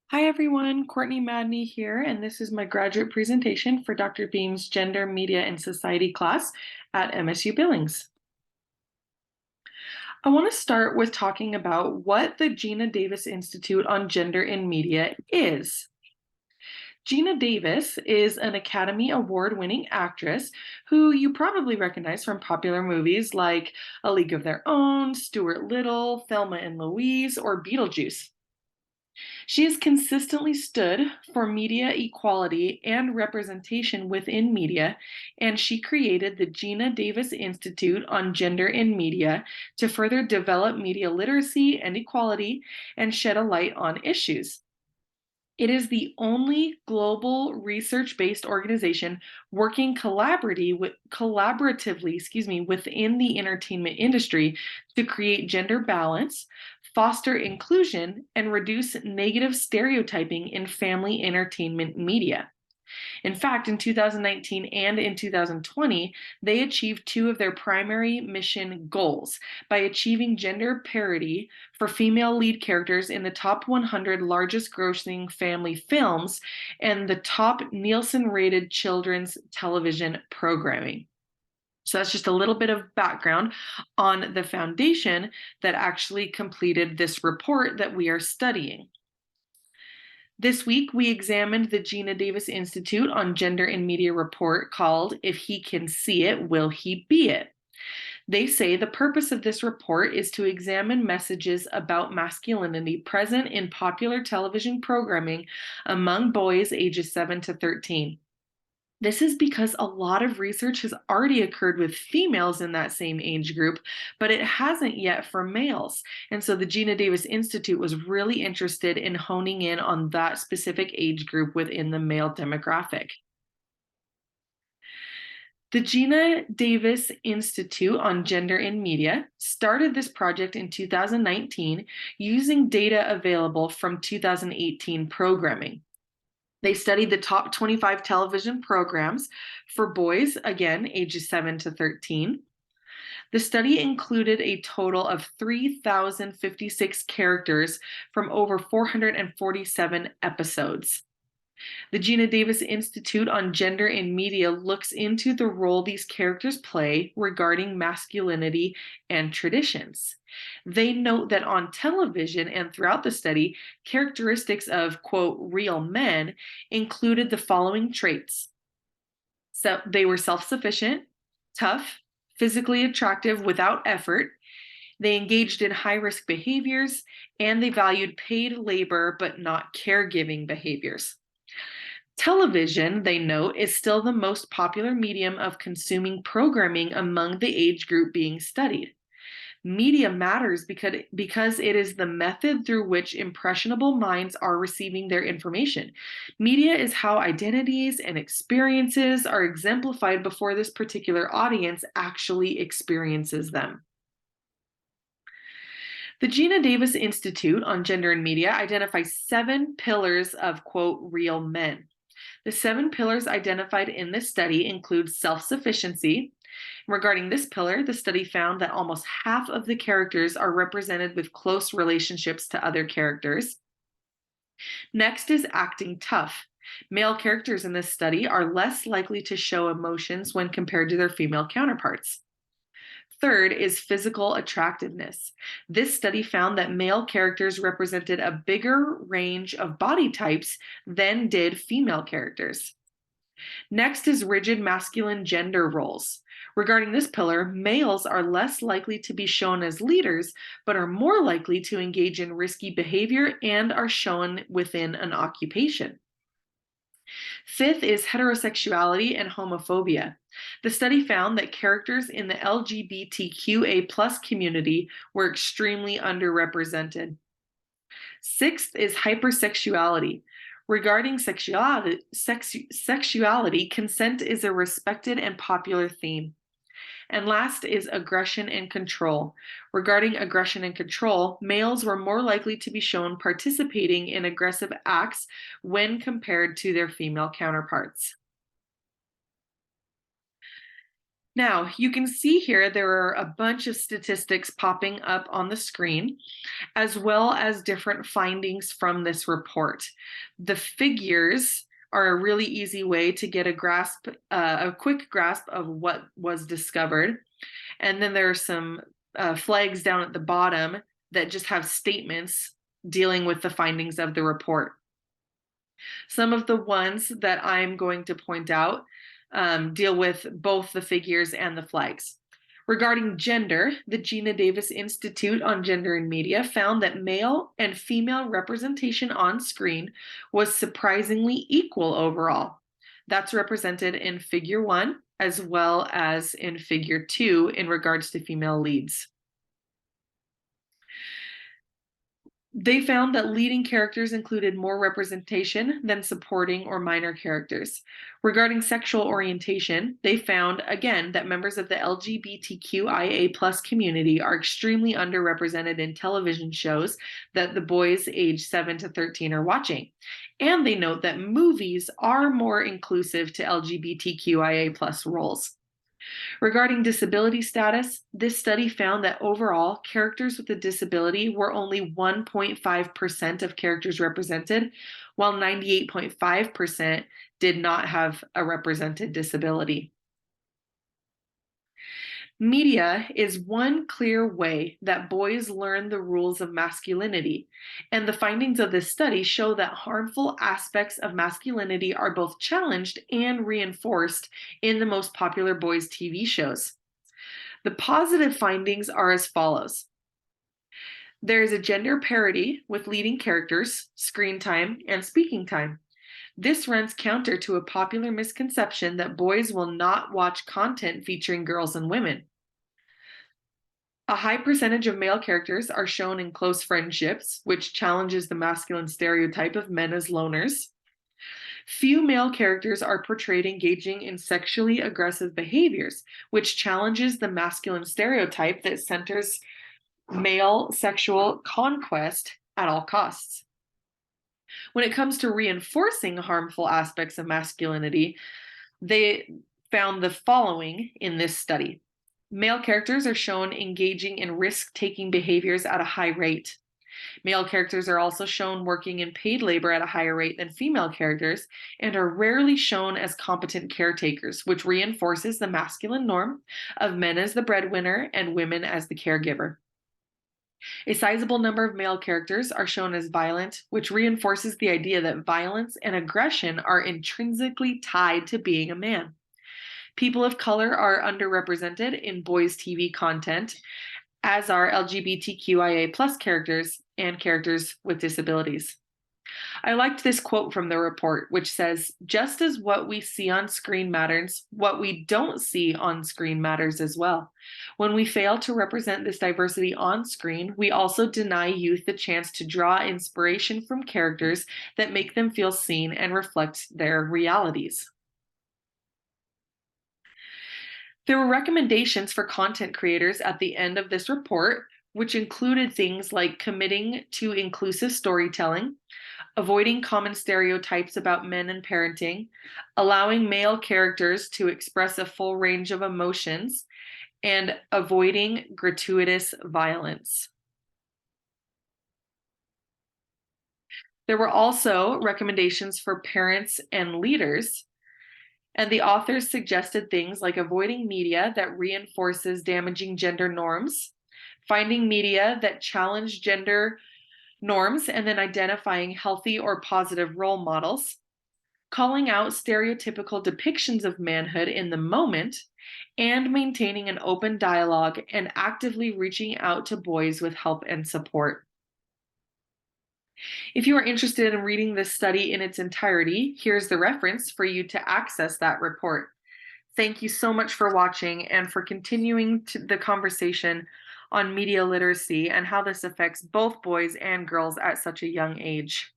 Hi everyone, Courtney Madney here, and this is my graduate presentation for Dr. Beam's Gender, Media, and Society class at MSU Billings. I want to start with talking about what the Gina Davis Institute on Gender in Media is. Gina Davis is an Academy Award-winning actress who you probably recognize from popular movies like A League of Their Own, Stuart Little, Thelma and Louise, or Beetlejuice. She has consistently stood for media equality and representation within media, and she created the Gina Davis Institute on Gender in Media to further develop media literacy and equality and shed a light on issues. It is the only global research-based organization working collaboratively, within the entertainment industry to create gender balance, foster inclusion, and reduce negative stereotyping in family entertainment media. In fact, in 2019 and in 2020, they achieved two of their primary mission goals by achieving gender parity for female lead characters in the top 100 largest grossing family films and the top Nielsen rated children's television programming. So that's just a little bit of background on the foundation that actually completed this report that we are studying. This week, we examined the Gina Davis Institute on Gender in Media report called If He Can See It, Will He Be It? They say the purpose of this report is to examine messages about masculinity present in popular television programming among boys ages 7 to 13. This is because a lot of research has already occurred with females in that same age group, but it hasn't yet for males. And so the Gina Davis Institute was really interested in honing in on that specific age group within the male demographic. The Gina Davis Institute on Gender in Media started this project in 2019 using data available from 2018 programming. They studied the top 25 television programs for boys, again, ages 7 to 13. The study included a total of 3,056 characters from over 447 episodes. The Gina Davis Institute on Gender in Media looks into the role these characters play regarding masculinity and traditions. They note that on television and throughout the study, characteristics of, quote, real men included the following traits. So they were self-sufficient, tough, physically attractive without effort. They engaged in high-risk behaviors, and they valued paid labor but not caregiving behaviors. Television, they note, is still the most popular medium of consuming programming among the age group being studied. Media matters because it is the method through which impressionable minds are receiving their information. Media is how identities and experiences are exemplified before this particular audience actually experiences them. The Gina Davis Institute on Gender and Media identifies 7 pillars of, quote, real men. The 7 pillars identified in this study include self-sufficiency. Regarding this pillar, the study found that almost half of the characters are represented with close relationships to other characters. Next is acting tough. Male characters in this study are less likely to show emotions when compared to their female counterparts. Third is physical attractiveness. This study found that male characters represented a bigger range of body types than did female characters. Next is rigid masculine gender roles. Regarding this pillar, males are less likely to be shown as leaders, but are more likely to engage in risky behavior and are shown within an occupation. Fifth is heterosexuality and homophobia. The study found that characters in the LGBTQA+ community were extremely underrepresented. Sixth is hypersexuality. Regarding sexuality, consent is a respected and popular theme. And last is aggression and control. Regarding aggression and control, males were more likely to be shown participating in aggressive acts when compared to their female counterparts. Now, you can see here there are a bunch of statistics popping up on the screen. as well as different findings from this report. The figures are a really easy way to get a quick grasp of what was discovered. And then there are some flags down at the bottom that just have statements dealing with the findings of the report. Some of the ones that I'm going to point out deal with both the figures and the flags. Regarding gender, the Gina Davis Institute on Gender in Media found that male and female representation on screen was surprisingly equal overall. That's represented in Figure 1 as well as in Figure 2 in regards to female leads. They found that leading characters included more representation than supporting or minor characters. Regarding sexual orientation, they found, again, that members of the LGBTQIA+ community are extremely underrepresented in television shows that the boys age 7 to 13 are watching. And they note that movies are more inclusive to LGBTQIA+ roles. Regarding disability status, this study found that overall, characters with a disability were only 1.5% of characters represented, while 98.5% did not have a represented disability. Media is one clear way that boys learn the rules of masculinity, and the findings of this study show that harmful aspects of masculinity are both challenged and reinforced in the most popular boys' TV shows. The positive findings are as follows. There is a gender parity with leading characters, screen time, and speaking time. This runs counter to a popular misconception that boys will not watch content featuring girls and women. A high percentage of male characters are shown in close friendships, which challenges the masculine stereotype of men as loners. Few male characters are portrayed engaging in sexually aggressive behaviors, which challenges the masculine stereotype that centers male sexual conquest at all costs. When it comes to reinforcing harmful aspects of masculinity, they found the following in this study. Male characters are shown engaging in risk-taking behaviors at a high rate. Male characters are also shown working in paid labor at a higher rate than female characters and are rarely shown as competent caretakers, which reinforces the masculine norm of men as the breadwinner and women as the caregiver. A sizable number of male characters are shown as violent, which reinforces the idea that violence and aggression are intrinsically tied to being a man. People of color are underrepresented in boys' TV content, as are LGBTQIA+ characters and characters with disabilities. I liked this quote from the report, which says, "Just as what we see on screen matters, what we don't see on screen matters as well. When we fail to represent this diversity on screen, we also deny youth the chance to draw inspiration from characters that make them feel seen and reflect their realities." There were recommendations for content creators at the end of this report, which included things like committing to inclusive storytelling, avoiding common stereotypes about men and parenting, allowing male characters to express a full range of emotions, and avoiding gratuitous violence. There were also recommendations for parents and leaders, and the authors suggested things like avoiding media that reinforces damaging gender norms, finding media that challenge gender norms and then identifying healthy or positive role models, calling out stereotypical depictions of manhood in the moment, and maintaining an open dialogue and actively reaching out to boys with help and support. If you are interested in reading this study in its entirety, here's the reference for you to access that report. Thank you so much for watching and for continuing the conversation on media literacy and how this affects both boys and girls at such a young age.